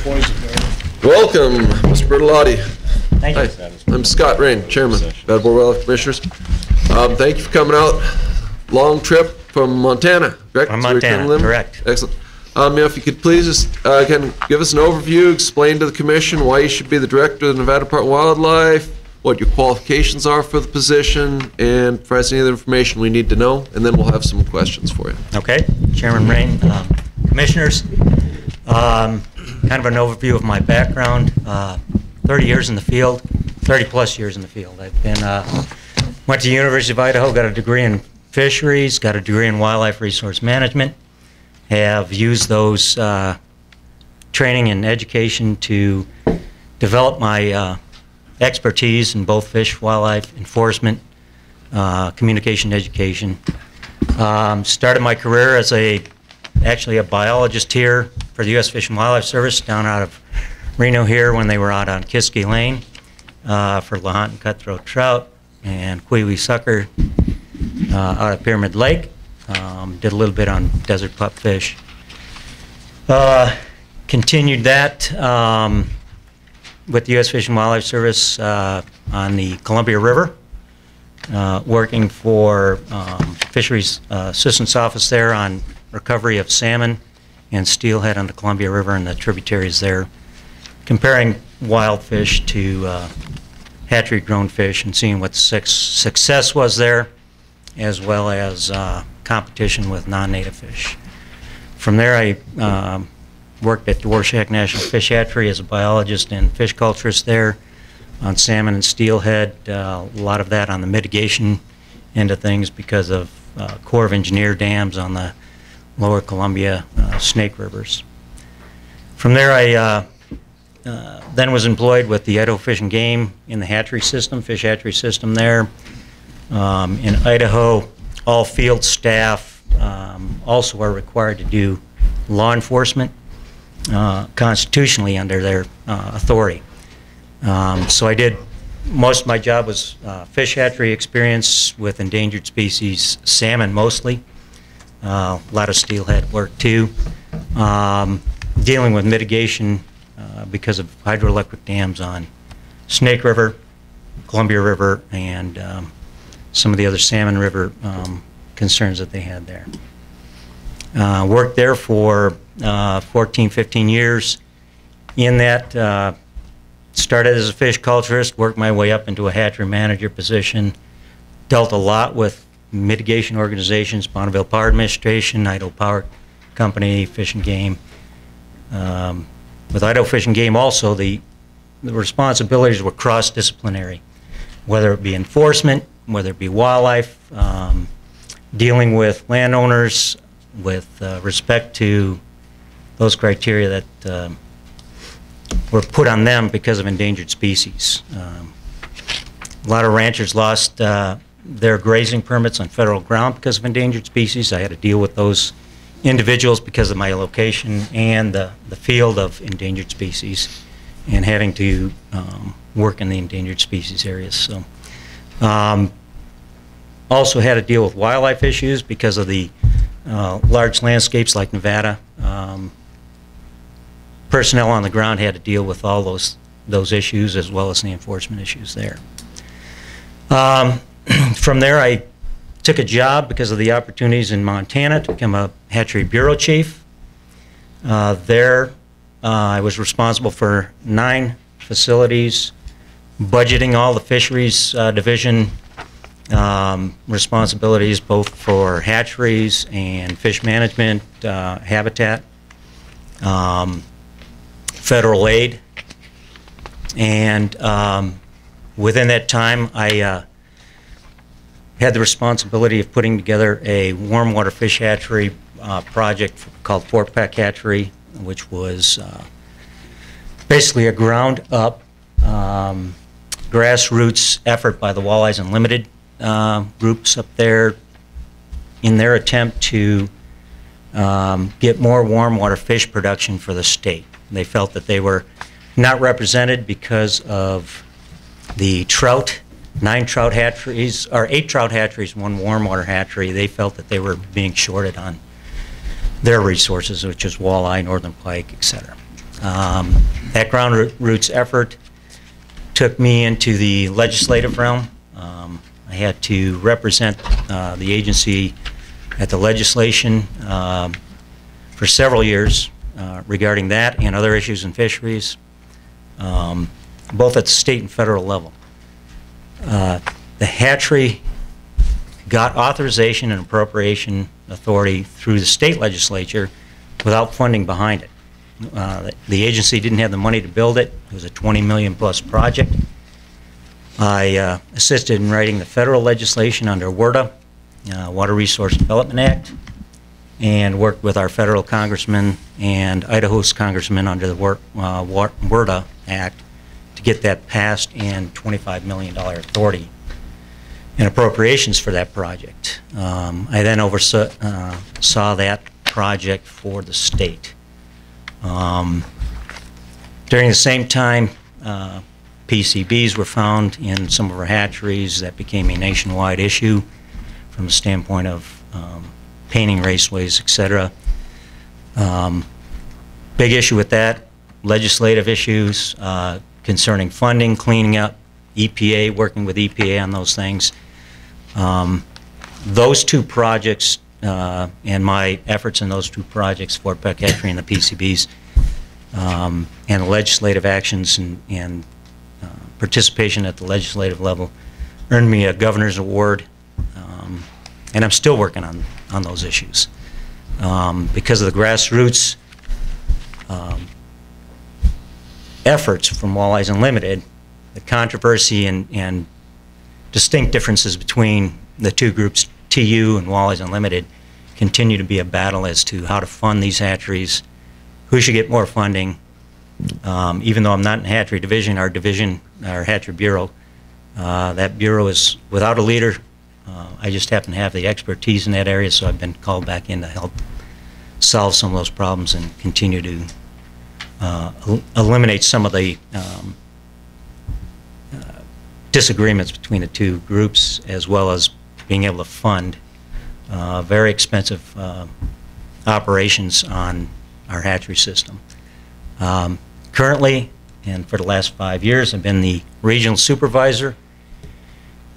Welcome, Mr. Bertellotti. Thank you. Hi, I'm Scott Rain, Chairman, Nevada Board of Wildlife Commissioners. Thank you for coming out. Long trip from Montana, correct? From Montana, correct. Excellent. If you could please just again give us an overview, explain to the Commission why you should be the Director of the Nevada Department of Wildlife, what your qualifications are for the position, and provide us any other information we need to know, and then we'll have some questions for you. Okay, Chairman Rain, Commissioners, kind of an overview of my background. 30 years in the field, 30 plus years in the field. I've been, went to the University of Idaho, got a degree in fisheries, got a degree in wildlife resource management, have used those training and education to develop my expertise in both fish, wildlife, enforcement, communication, education. Started my career as actually a biologist here for the U.S. Fish and Wildlife Service down out of Reno here when they were out on Kiski Lane for lahont and cutthroat trout and Queewee sucker out of Pyramid Lake. Did a little bit on desert pupfish. Continued that with the U.S. Fish and Wildlife Service on the Columbia River, working for Fisheries Assistance Office there on recovery of salmon and steelhead on the Columbia River and the tributaries there, comparing wild fish to hatchery-grown fish and seeing what success was there, as well as competition with non-native fish. From there, I worked at Dworshak National Fish Hatchery as a biologist and fish culturist there on salmon and steelhead. A lot of that on the mitigation end of things because of Corps of Engineer dams on the lower Columbia Snake Rivers. From there, I then was employed with the Idaho Fish and Game in the hatchery system, fish hatchery system there. In Idaho, all field staff also are required to do law enforcement constitutionally under their authority. So I did, most of my job was fish hatchery experience with endangered species, salmon mostly, a lot of steelhead work too, dealing with mitigation because of hydroelectric dams on Snake River, Columbia River, and some of the other salmon river concerns that they had there. Worked there for 14, 15 years. In that, started as a fish culturist, worked my way up into a hatchery manager position, dealt a lot with mitigation organizations, Bonneville Power Administration, Idaho Power Company, Fish and Game. With Idaho Fish and Game also, the responsibilities were cross-disciplinary, whether it be enforcement, whether it be wildlife, dealing with landowners with respect to those criteria that were put on them because of endangered species. A lot of ranchers lost their grazing permits on federal ground because of endangered species. I had to deal with those individuals because of my location and the field of endangered species and having to work in the endangered species areas. So, also had to deal with wildlife issues because of the large landscapes like Nevada. Personnel on the ground had to deal with all those issues as well as the enforcement issues there. From there, I took a job because of the opportunities in Montana to become a hatchery bureau chief. There, I was responsible for 9 facilities, budgeting all the fisheries division responsibilities, both for hatcheries and fish management, habitat, federal aid, and within that time, I had the responsibility of putting together a warm water fish hatchery project called Fort Peck Hatchery, which was basically a ground-up grassroots effort by the Walleyes Unlimited groups up there in their attempt to get more warm water fish production for the state. They felt that they were not represented because of the trout, 9 trout hatcheries, or 8 trout hatcheries, 1 warm water hatchery. They felt that they were being shorted on their resources, which is walleye, northern pike, etc. That ground roots effort took me into the legislative realm. I had to represent the agency at the legislation for several years regarding that and other issues in fisheries, both at the state and federal level. The hatchery got authorization and appropriation authority through the state legislature without funding behind it. The agency didn't have the money to build it. It was a $20 million plus project. I assisted in writing the federal legislation under WRDA, Water Resource Development Act, and worked with our federal congressman and Idaho's congressman under the WRDA Act to get that passed and $25 million authority and appropriations for that project. I then oversaw saw that project for the state. During the same time, PCBs were found in some of our hatcheries. That became a nationwide issue from the standpoint of painting raceways, etc. Big issue with that, legislative issues concerning funding, cleaning up, EPA, working with EPA on those things. Those two projects and my efforts in those two projects, Fort Peck Hatchery and the PCBs, and the legislative actions and participation at the legislative level earned me a governor's award, and I'm still working on those issues. Because of the grassroots efforts from Walleyes Unlimited, the controversy and distinct differences between the two groups, TU and Walleyes Unlimited, continue to be a battle as to how to fund these hatcheries, who should get more funding. Even though I'm not in the hatchery division, our hatchery bureau, that bureau is without a leader. I just happen to have the expertise in that area, so I've been called back in to help solve some of those problems and continue to eliminate some of the disagreements between the two groups, as well as being able to fund very expensive operations on our hatchery system. Currently, and for the last 5 years, I've been the regional supervisor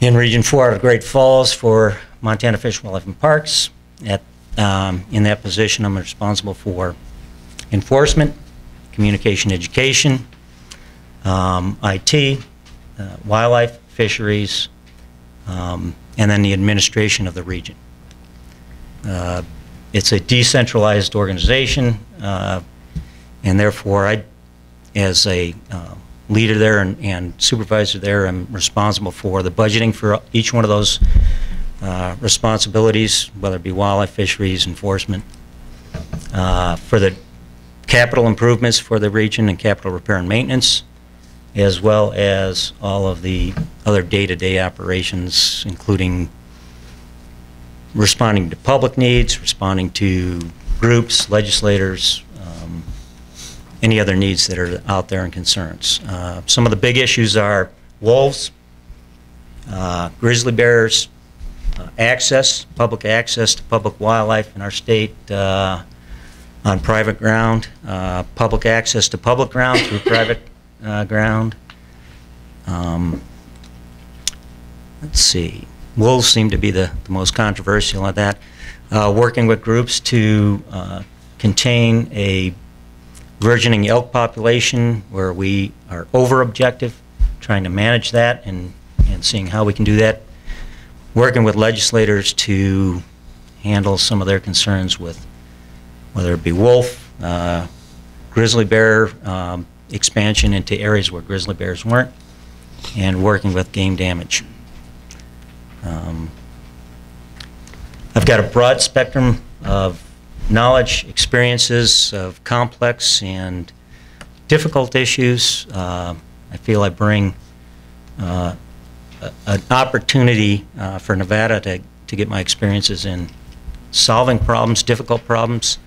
in Region 4 out of Great Falls for Montana Fish, Wildlife, and Parks. In that position, I'm responsible for enforcement, communication education, IT, wildlife, fisheries, and then the administration of the region. It's a decentralized organization, and therefore I, as a leader there and supervisor there, I'm responsible for the budgeting for each one of those responsibilities, whether it be wildlife, fisheries, enforcement, for the capital improvements for the region and capital repair and maintenance, as well as all of the other day-to-day operations, including responding to public needs, responding to groups, legislators, any other needs that are out there and concerns. Some of the big issues are wolves, grizzly bears, public access to public wildlife in our state on private ground, public access to public ground through private ground. Let's see, wolves seem to be the most controversial of that. Working with groups to contain a burgeoning elk population where we are over objective, trying to manage that and seeing how we can do that. Working with legislators to handle some of their concerns with whether it be wolf, grizzly bear, expansion into areas where grizzly bears weren't, and working with game damage. I've got a broad spectrum of knowledge, experiences of complex and difficult issues. I feel I bring an opportunity for Nevada to get my experiences in solving problems, difficult problems,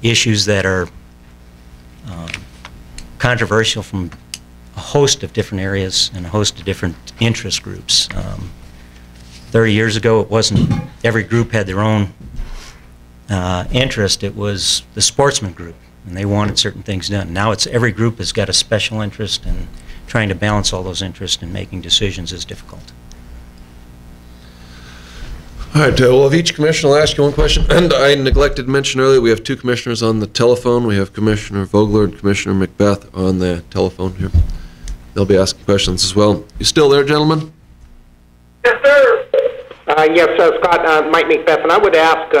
issues that are controversial from a host of different areas and a host of different interest groups. 30 years ago, it wasn't every group had their own interest. It was the sportsman group and they wanted certain things done. Now it's every group has got a special interest, and trying to balance all those interests and making decisions is difficult. All right, well, if each commissioner will ask you one question, and I neglected to mention earlier, we have two commissioners on the telephone. We have Commissioner Vogler and Commissioner Macbeth on the telephone here. They'll be asking questions as well. You still there, gentlemen? Yes, sir. Yes, Scott, Mike Macbeth, and I would ask,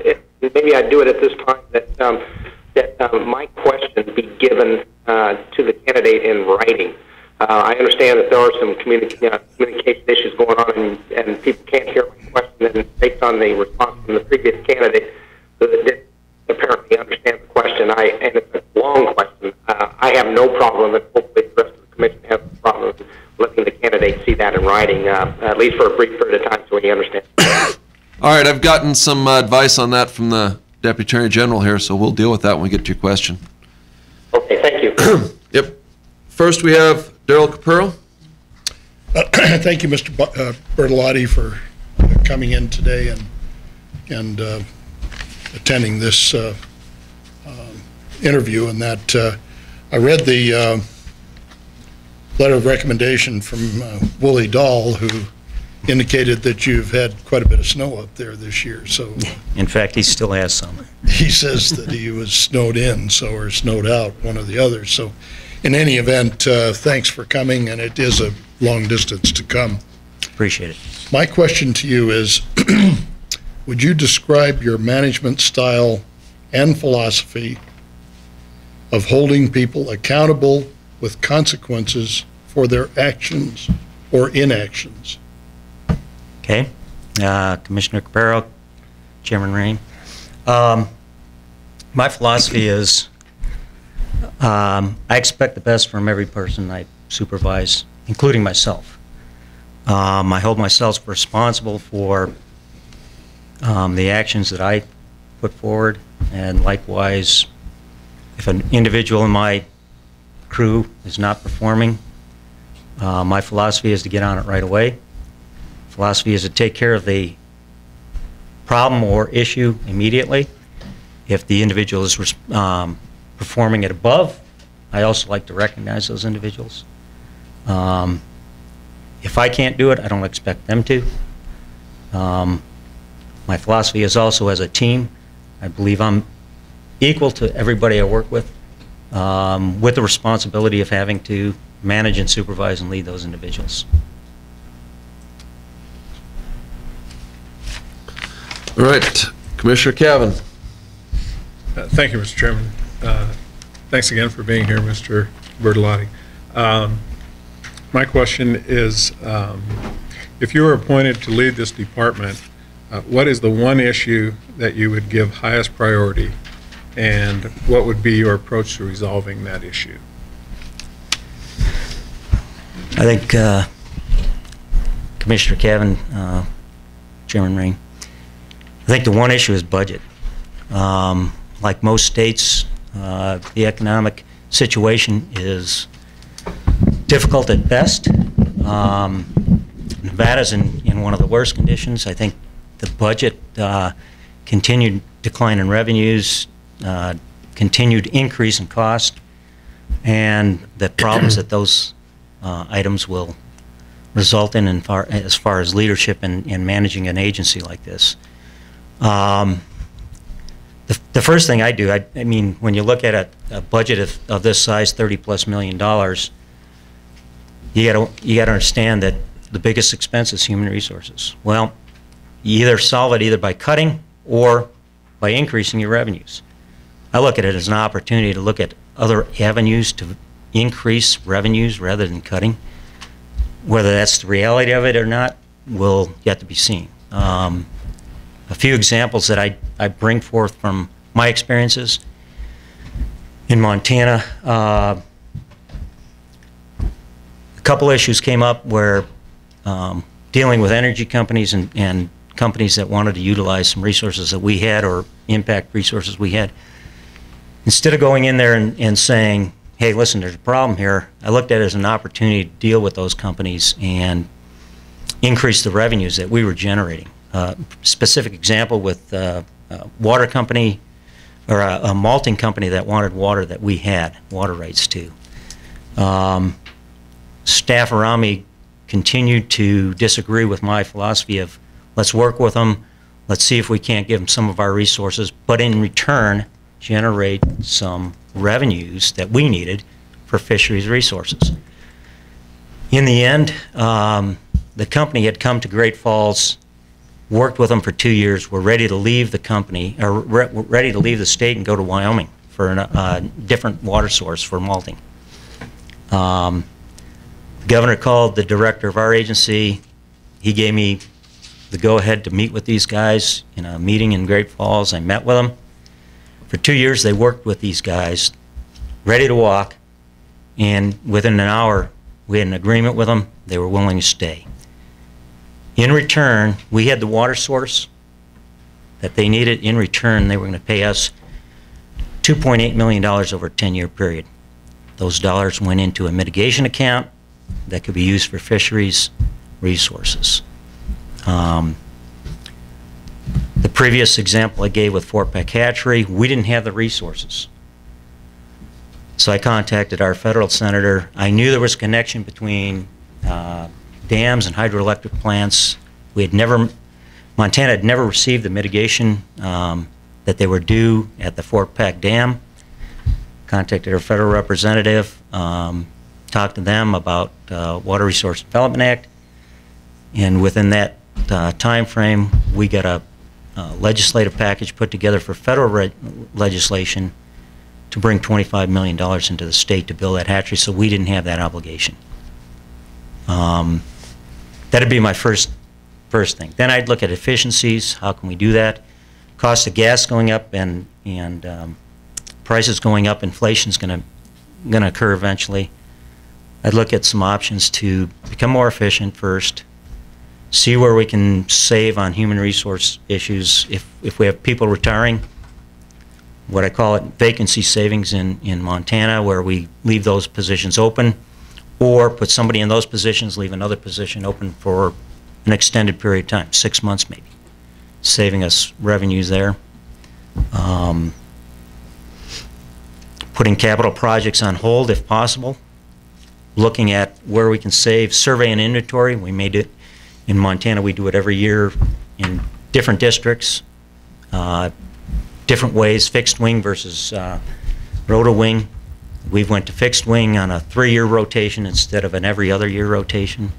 if maybe I'd do it at this time, that my question be given to the candidate in writing. I understand that there are some communication issues going on, and people can't hear my question, and based on the response from the previous candidate, that didn't apparently understand the question. And it's a long question. I have no problem, and hopefully the rest of the commission has no problem with letting the candidate see that in writing, at least for a brief period of time, so he understands. All right, I've gotten some advice on that from the Deputy Attorney General here, so we'll deal with that when we get to your question. Okay, thank you. Yep. First, we have Daryl Capurro. Thank you, Mr. Bertellotti, for coming in today and attending this interview. And that I read the letter of recommendation from Wooly Dahl, who indicated that you've had quite a bit of snow up there this year. So In fact, he still has some. he says that he was snowed in, or snowed out, one or the other. So in any event, thanks for coming, and it is a long distance to come. Appreciate it. My question to you is, would you describe your management style and philosophy of holding people accountable with consequences for their actions or inactions? Okay. Commissioner Capurro, Chairman Rain. My philosophy is I expect the best from every person I supervise, including myself. I hold myself responsible for the actions that I put forward, and likewise, if an individual in my crew is not performing, my philosophy is to get on it right away. Philosophy is to take care of the problem or issue immediately. If the individual is performing at above, I also like to recognize those individuals. If I can't do it, I don't expect them to. My philosophy is also as a team. I believe I'm equal to everybody I work with the responsibility of having to manage and supervise and lead those individuals. All right, Commissioner Cavan. Thank you, Mr. Chairman. Thanks again for being here, Mr. Bertellotti. My question is, if you were appointed to lead this department, what is the one issue that you would give highest priority, and what would be your approach to resolving that issue? I think Commissioner Cavan, Chairman Rain, I think the one issue is budget. Like most states, the economic situation is difficult at best. Nevada's in one of the worst conditions. I think the budget, continued decline in revenues, continued increase in cost, and the problems that those items will result in as far as leadership and managing an agency like this. The first thing I do, I mean, when you look at a budget of this size, $30+ million, you got to understand that the biggest expense is human resources. Well, you either solve it either by cutting or by increasing your revenues. I look at it as an opportunity to look at other avenues to increase revenues rather than cutting. Whether that's the reality of it or not will yet to be seen. A few examples that I bring forth from my experiences in Montana. A couple issues came up where dealing with energy companies and companies that wanted to utilize some resources that we had or impact resources we had. Instead of going in there and saying, hey, listen, there's a problem here, I looked at it as an opportunity to deal with those companies and increase the revenues that we were generating. Specific example with water company or a malting company that wanted water that we had water rights to. Staff around me continued to disagree with my philosophy of let's work with them, let's see if we can't give them some of our resources, but in return generate some revenues that we needed for fisheries resources. In the end, the company had come to Great Falls, worked with them for 2 years, were ready to leave the company, or ready to leave the state and go to Wyoming for a different water source for malting. The governor called the director of our agency. He gave me the go-ahead to meet with these guys in a meeting in Great Falls. I met with them. For 2 years, they worked with these guys, ready to walk, and within an hour, we had an agreement with them. They were willing to stay. In return, we had the water source that they needed. In return, they were going to pay us $2.8 million over a 10-year period. Those dollars went into a mitigation account that could be used for fisheries resources. The previous example I gave with Fort Peck Hatchery, we didn't have the resources. So I contacted our federal senator. I knew there was a connection between dams and hydroelectric plants. Montana had never received the mitigation that they were due at the Fort Peck Dam. Contacted our federal representative, talked to them about Water Resource Development Act, and within that time frame, we got a legislative package put together for federal legislation to bring $25 million into the state to build that hatchery, so we didn't have that obligation. That'd be my first thing. Then I'd look at efficiencies. How can we do that? Cost of gas going up and prices going up. Inflation's going to occur eventually. I'd look at some options to become more efficient first. See where we can save on human resource issues. If we have people retiring, what I call it vacancy savings in Montana, where we leave those positions open, or put somebody in those positions, leave another position open for an extended period of time, 6 months maybe, saving us revenues there. Putting capital projects on hold if possible, looking at where we can save, survey and inventory. We made it in Montana, we do it every year in different districts, different ways, fixed wing versus roto-wing. We've went to fixed wing on a 3-year rotation instead of an every other year rotation.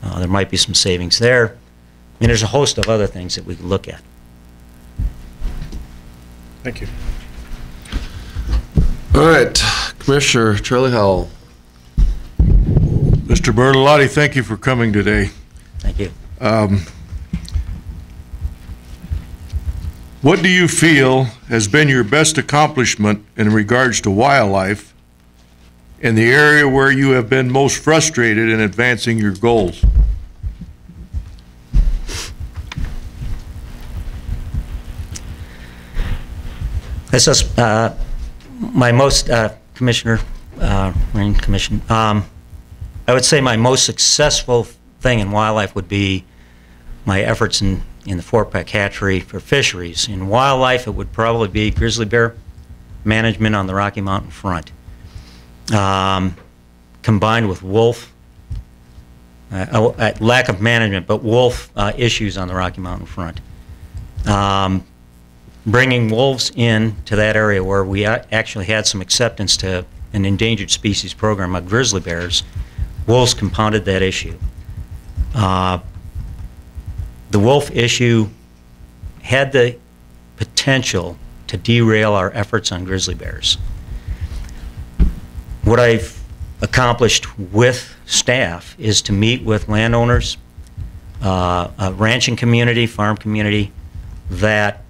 There might be some savings there. And there's a host of other things that we could look at. Thank you. All right, Commissioner Charlie Howell. Mr. Bertellotti, thank you for coming today. Thank you. What do you feel has been your best accomplishment in regards to wildlife in the area where you have been most frustrated in advancing your goals? This is my most, Commissioner, Marine Commission, I would say my most successful thing in wildlife would be my efforts in the Fort Peck Hatchery for fisheries. In wildlife, it would probably be grizzly bear management on the Rocky Mountain front, combined with wolf, lack of management, but wolf issues on the Rocky Mountain front. Bringing wolves in to that area where we actually had some acceptance to an endangered species program of grizzly bears, wolves compounded that issue. The wolf issue had the potential to derail our efforts on grizzly bears. What I've accomplished with staff is to meet with landowners, a ranching community, farm community that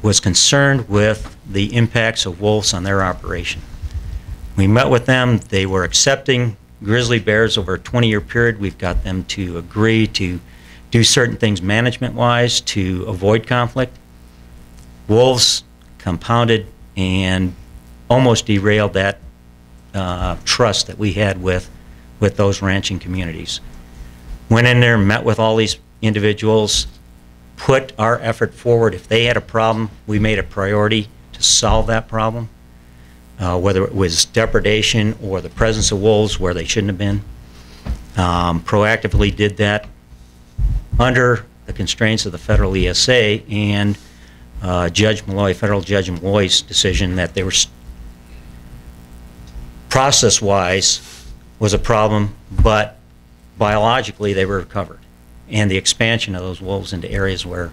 was concerned with the impacts of wolves on their operation. We met with them. They were accepting grizzly bears over a 20-year period. We've got them to agree to do certain things management-wise to avoid conflict. Wolves compounded and almost derailed that trust that we had with those ranching communities. Went in there, met with all these individuals. put our effort forward. If they had a problem, we made a priority to solve that problem, whether it was depredation or the presence of wolves where they shouldn't have been. Proactively did that under the constraints of the federal ESA and Judge Malloy, federal Judge Malloy's decision that they were process-wise was a problem, but biologically they were recovered. And the expansion of those wolves into areas where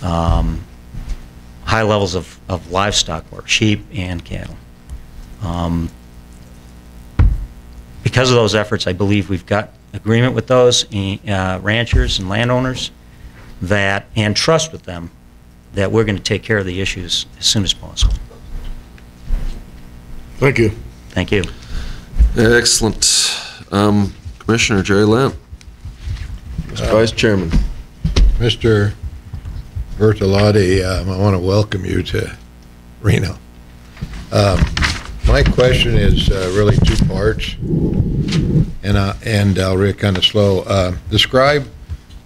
high levels of livestock were, sheep and cattle. Because of those efforts, I believe we've got agreement with those ranchers and landowners that, and trust with them, that we're going to take care of the issues as soon as possible. Thank you. Thank you. Excellent. Commissioner Jerry Lamb, Mr. Vice Chairman. Mr. Bertellotti, I want to welcome you to Reno. My question is really two parts, and I'll read kind of slow. Describe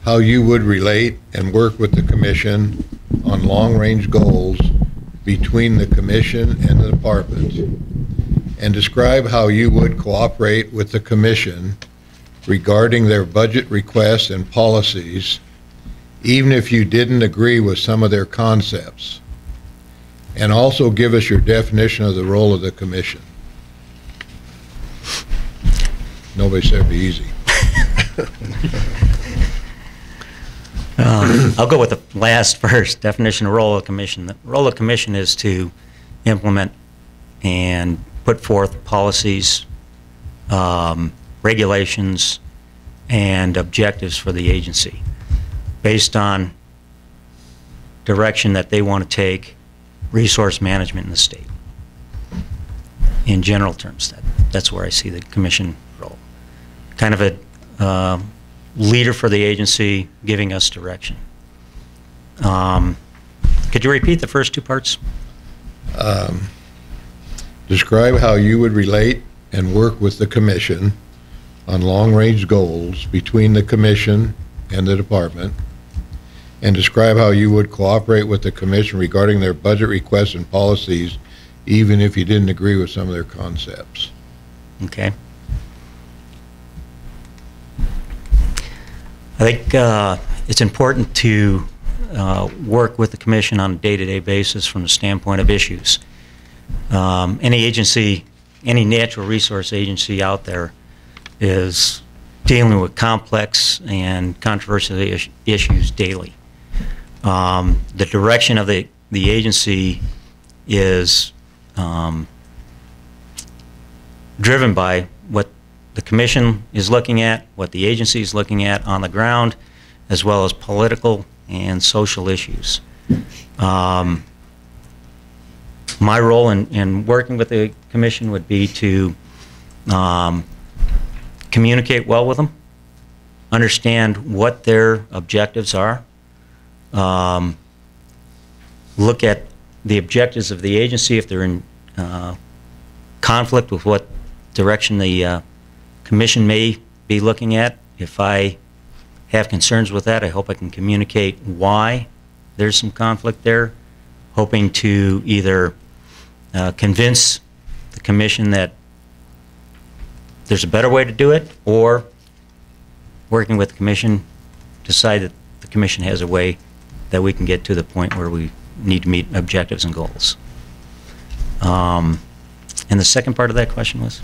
how you would relate and work with the Commission on long-range goals between the Commission and the Department, and describe how you would cooperate with the Commission regarding their budget requests and policies, even if you didn't agree with some of their concepts. And also give us your definition of the role of the Commission. Nobody said it'd be easy. I'll go with the last first, definition of role of the Commission. The role of the Commission is to implement and put forth policies, regulations, and objectives for the agency based on direction that they want to take resource management in the state. In general terms, that's where I see the Commission role. Kind of a leader for the agency, giving us direction. Could you repeat the first two parts? Describe how you would relate and work with the Commission on long-range goals between the Commission and the Department, and describe how you would cooperate with the Commission regarding their budget requests and policies, even if you didn't agree with some of their concepts. Okay. I think it's important to work with the Commission on a day-to-day basis from the standpoint of issues. Any agency, any natural resource agency out there is dealing with complex and controversial issues daily. The direction of the agency is driven by what the Commission is looking at, what the agency is looking at on the ground, as well as political and social issues. My role in working with the Commission would be to communicate well with them, understand what their objectives are, look at the objectives of the agency if they're in conflict with what direction the Commission may be looking at. If I have concerns with that, I hope I can communicate why there's some conflict there, hoping to either convince the Commission that there's a better way to do it, or working with the Commission, decide that the Commission has a way that we can get to the point where we need to meet objectives and goals. And the second part of that question was?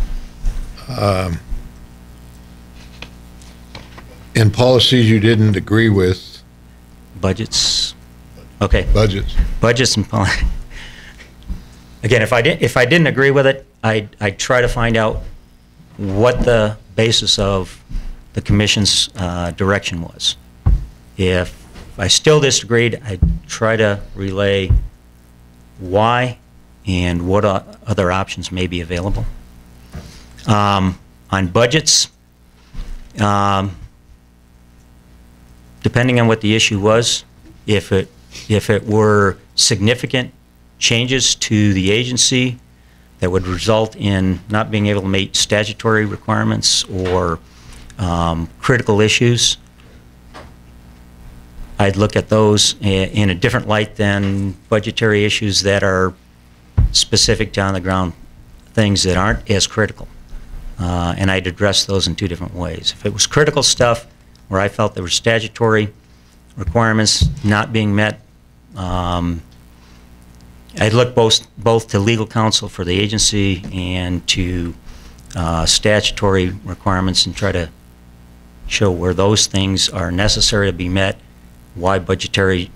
And policies you didn't agree with. Budgets. Okay. Budgets. Budgets and policy. Again, if I didn't agree with it, I'd try to find out what the basis of the Commission's direction was. If I still disagreed, I'd try to relay why and what other options may be available. On budgets, depending on what the issue was, if it were significant changes to the agency that would result in not being able to meet statutory requirements or critical issues, I'd look at those in a different light than budgetary issues that are specific to on-the-ground things that aren't as critical. And I'd address those in two different ways. If it was critical stuff where I felt there were statutory requirements not being met, I'd look both to legal counsel for the agency and to statutory requirements and try to show where those things are necessary to be met, why budgetary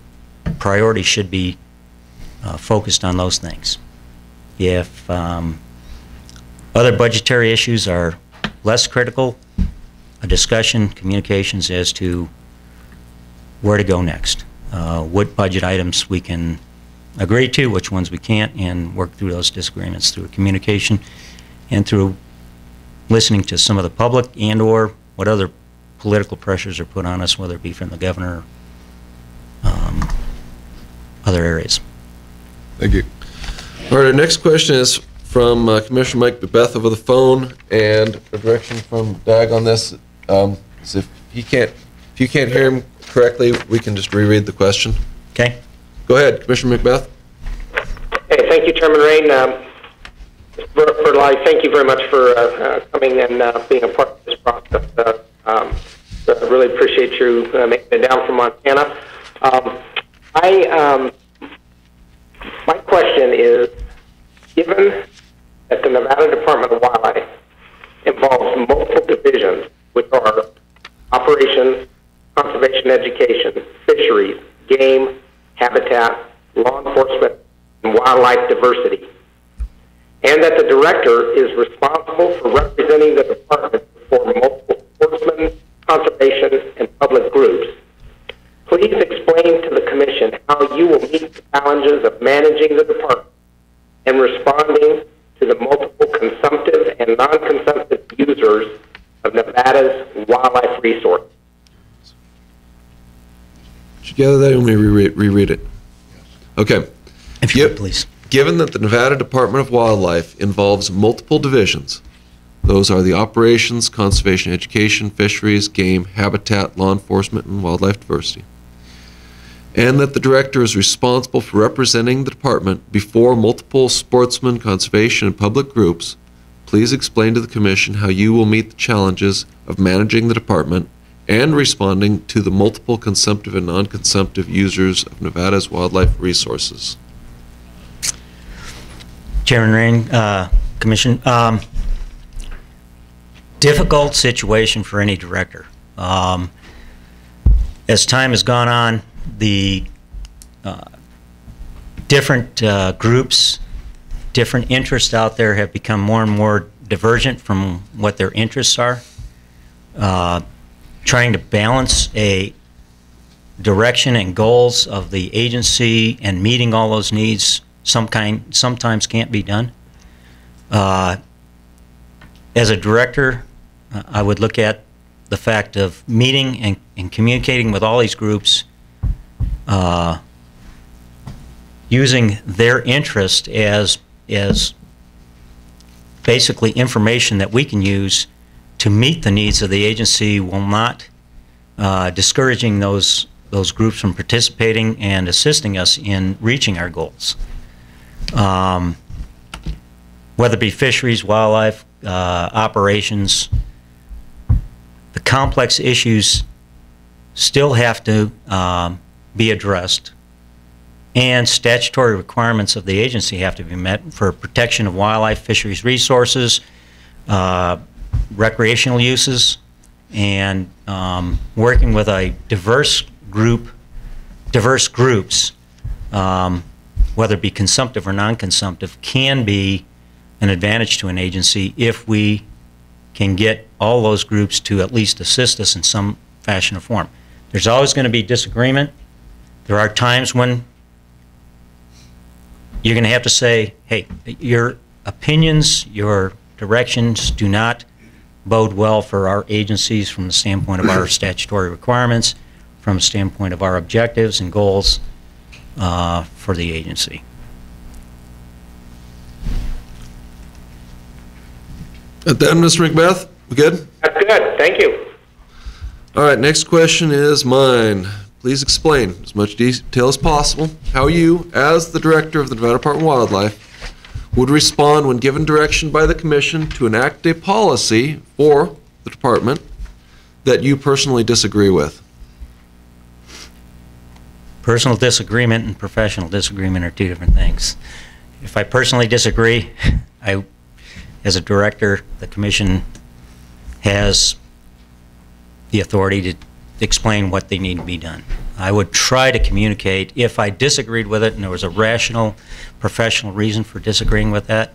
priority should be focused on those things. If other budgetary issues are less critical, a discussion, communications as to where to go next, what budget items we can agree to, which ones we can't, and work through those disagreements through communication and through listening to some of the public and or what other political pressures are put on us, whether it be from the governor or other areas. Thank you. All right, our next question is from Commissioner Mike Beth over the phone, and a direction from Doug on this is if you can't hear him correctly, we can just reread the question. Okay. Go ahead, Commissioner McBeth. Hey, thank you, Chairman Rain. Bertellotti, thank you very much for coming and being a part of this process. I really appreciate you making it down from Montana. My question is, given that the Nevada Department of Wildlife involves multiple divisions, which are operations, conservation education, fisheries, game, habitat, law enforcement, and wildlife diversity, and that the director is responsible for representing the department before multiple sportsmen, conservation, and public groups, please explain to the Commission how you will meet the challenges of managing the department and responding to the multiple consumptive and non-consumptive users of Nevada's wildlife resources. Did you gather that? You want me to reread it? Okay. If you would, please. Given that the Nevada Department of Wildlife involves multiple divisions, those are the operations, conservation, education, fisheries, game, habitat, law enforcement, and wildlife diversity, and that the director is responsible for representing the department before multiple sportsmen, conservation, and public groups, please explain to the Commission how you will meet the challenges of managing the department and responding to the multiple consumptive and non-consumptive users of Nevada's wildlife resources. Chairman Rain, Commission, difficult situation for any director. As time has gone on, the different groups, different interests out there have become more and more divergent from what their interests are. Trying to balance a direction and goals of the agency and meeting all those needs sometimes can't be done. As a director, I would look at the fact of meeting and communicating with all these groups, using their interest as basically information that we can use to meet the needs of the agency, while not discouraging those groups from participating and assisting us in reaching our goals. Whether it be fisheries, wildlife, operations, the complex issues still have to be addressed, and statutory requirements of the agency have to be met for protection of wildlife, fisheries resources, recreational uses, and working with a diverse groups, whether it be consumptive or non-consumptive, can be an advantage to an agency if we can get all those groups to at least assist us in some fashion or form. There's always going to be disagreement. There are times when you're going to have to say, hey, your opinions, your directions do not bode well for our agencies from the standpoint of our statutory requirements, from the standpoint of our objectives and goals for the agency. At that, Mr. McBeth, we good? That's good. Thank you. All right, next question is mine. please explain, as much detail as possible, how you, as the Director of the Nevada Department of Wildlife, would respond when given direction by the Commission to enact a policy for the Department that you personally disagree with. Personal disagreement and professional disagreement are two different things. If I personally disagree, as a director, the Commission has the authority to explain what they need to be done. I would try to communicate if I disagreed with it and there was a rational, professional reason for disagreeing with that.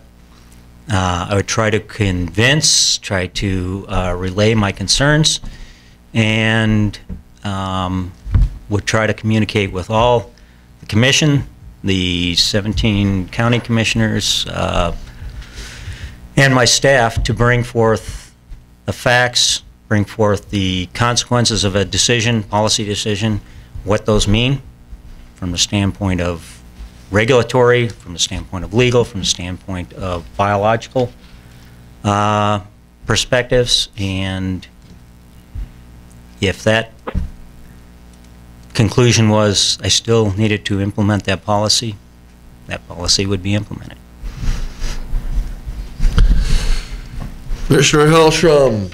I would try to convince, try to relay my concerns, and would try to communicate with all the Commission, the 17 county commissioners, and my staff to bring forth the facts, bring forth the consequences of a decision, policy decision, what those mean from the standpoint of regulatory, from the standpoint of legal, from the standpoint of biological perspectives, and if that conclusion was I still needed to implement that policy would be implemented. Commissioner Hellstrom.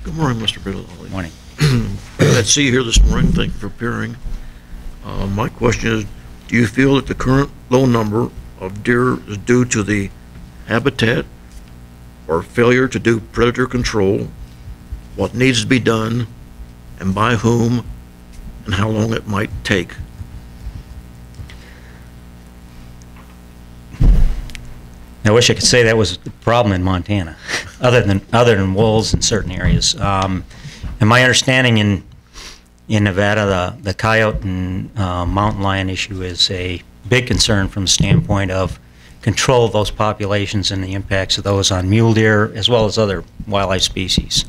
Good morning, Mr. Bertellotti. Good morning. Glad to see you here this morning. Thank you for appearing. My question is, do you feel that the current low number of deer is due to the habitat or failure to do predator control, what needs to be done, and by whom, and how long it might take? I wish I could say that was a problem in Montana, other than wolves in certain areas. And my understanding in Nevada, the coyote and mountain lion issue is a big concern from the standpoint of control of those populations and the impacts of those on mule deer as well as other wildlife species.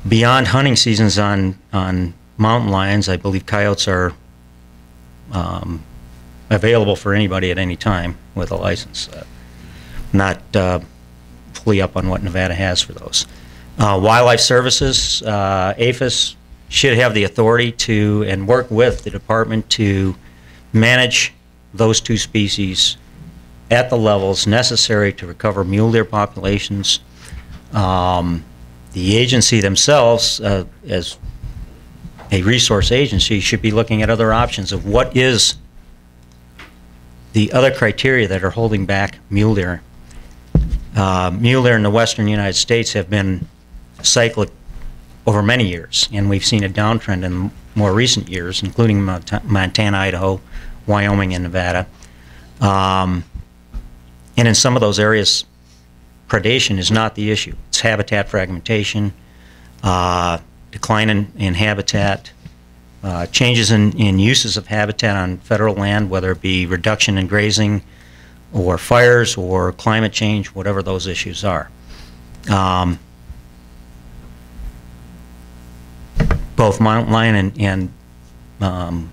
Beyond hunting seasons on mountain lions, I believe coyotes are available for anybody at any time with a license. Not fully up on what Nevada has for those. Wildlife Services, APHIS, should have the authority to and work with the department to manage those two species at the levels necessary to recover mule deer populations. The agency themselves, as a resource agency, should be looking at other options of what is the other criteria that are holding back mule deer. Mule deer in the western United States have been cyclic over many years, and we've seen a downtrend in more recent years, including Montana, Idaho, Wyoming, and Nevada. And in some of those areas, predation is not the issue. It's habitat fragmentation, decline in habitat, changes in uses of habitat on federal land, whether it be reduction in grazing or fires or climate change, whatever those issues are. Both mountain lion and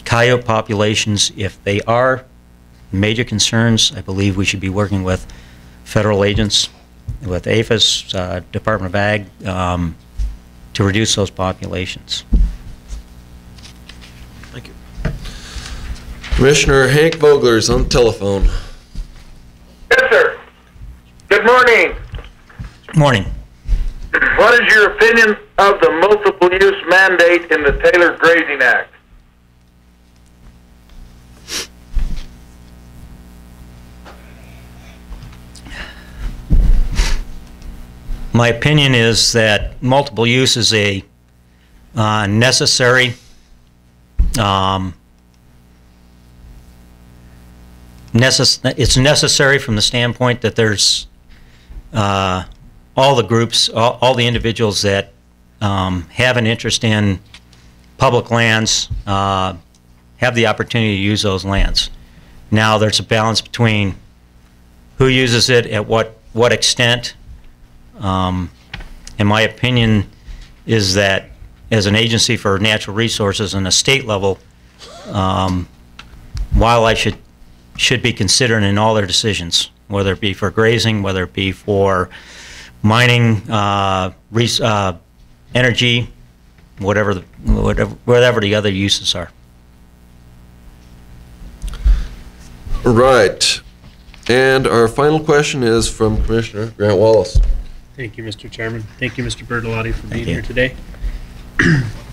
coyote populations, if they are major concerns, I believe we should be working with federal agents, with APHIS, Department of Ag, to reduce those populations. Thank you. Commissioner Hank Vogler is on the telephone. Yes, sir. Good morning. Morning. What is your opinion of the multiple use mandate in the Tailored Grazing Act? My opinion is that multiple use is a necessary it's necessary from the standpoint that there's all the groups, all the individuals that have an interest in public lands have the opportunity to use those lands. Now there's a balance between who uses it, at what extent. And my opinion is that as an agency for natural resources on a state level, wildlife should be considered in all their decisions, whether it be for grazing, whether it be for mining, energy, whatever the other uses are. Right. And our final question is from Commissioner Grant Wallace. Thank you, Mr. Chairman. Thank you, Mr. Bertellotti, for being you. here today.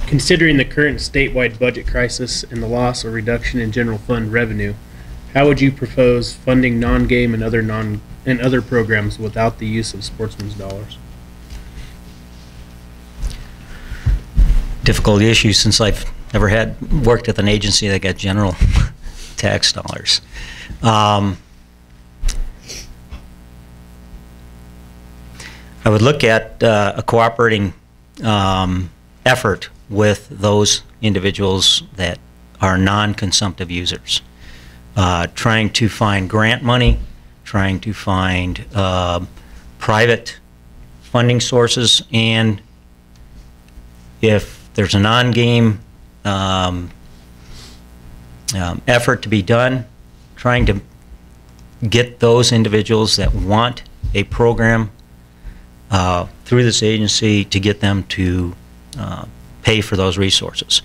Considering the current statewide budget crisis and the loss or reduction in general fund revenue, how would you propose funding non-game and other programs without the use of sportsman's dollars? Difficult issue since I've never worked at an agency that got general tax dollars. I would look at a cooperating effort with those individuals that are non-consumptive users. Trying to find grant money, trying to find private funding sources, and if there's a non-game effort to be done, trying to get those individuals that want a program through this agency to get them to pay for those resources.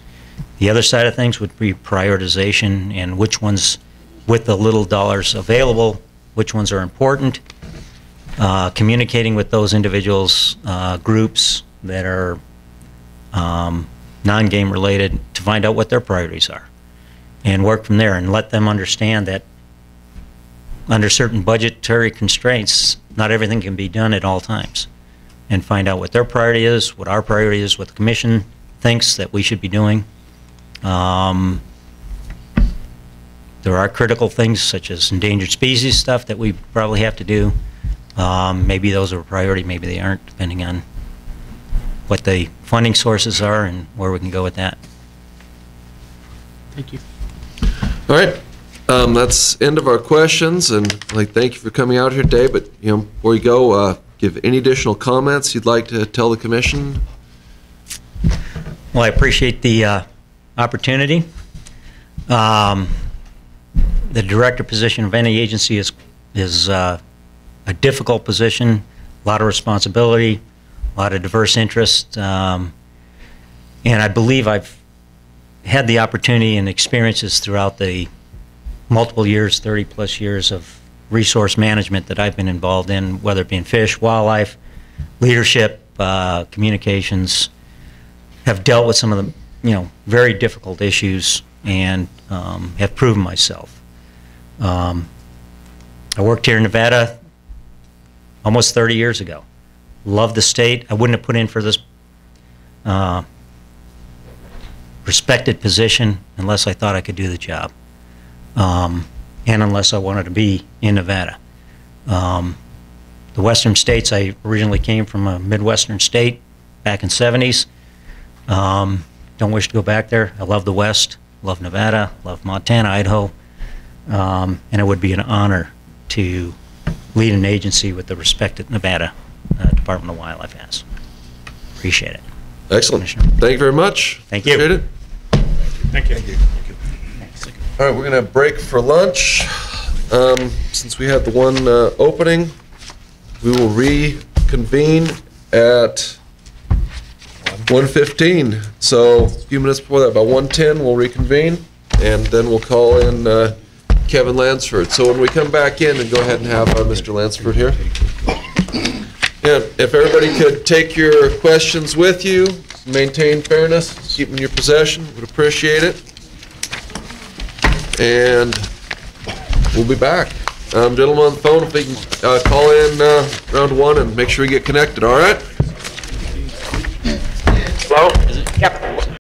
The other side of things would be prioritization and which ones, with the little dollars available, which ones are important. Communicating with those individuals, groups that are non-game related to find out what their priorities are and work from there and let them understand that under certain budgetary constraints, not everything can be done at all times, and find out what their priority is, what our priority is, what the commission thinks that we should be doing. There are critical things such as endangered species stuff that we probably have to do. Maybe those are a priority, maybe they aren't, depending on what the funding sources are and where we can go with that. Thank you. All right. That's end of our questions, and thank you for coming out here today. But before you go, give any additional comments you'd like to tell the commission. Well, I appreciate the opportunity. The director position of any agency is a difficult position, a lot of responsibility, a lot of diverse interest, and I believe I've had the opportunity and experiences throughout the multiple years, 30-plus years of resource management that I've been involved in, whether it be in fish, wildlife, leadership, communications, have dealt with some of the very difficult issues and have proven myself. I worked here in Nevada almost 30 years ago. Love the state. I wouldn't have put in for this respected position unless I thought I could do the job, and unless I wanted to be in Nevada. The western states, I originally came from a Midwestern state back in the 70s. Don't wish to go back there. I love the West, love Nevada, love Montana, Idaho, and it would be an honor to lead an agency with the respect that Nevada Department of Wildlife has. Appreciate it. Excellent. Thank you very much. Thank you. Appreciate it. Thank you. All right, we're going to break for lunch. Since we had the one opening, we will reconvene at 1:15. So a few minutes before that, about 1:10, we'll reconvene, and then we'll call in Kevin Lansford. So when we come back in, and go ahead and have Mr. Lansford here. And if everybody could take your questions with you, maintain fairness, keep them in your possession, would appreciate it. And we'll be back. Gentlemen on the phone, if they can call in round one and make sure we get connected, all right? Hello? Yep.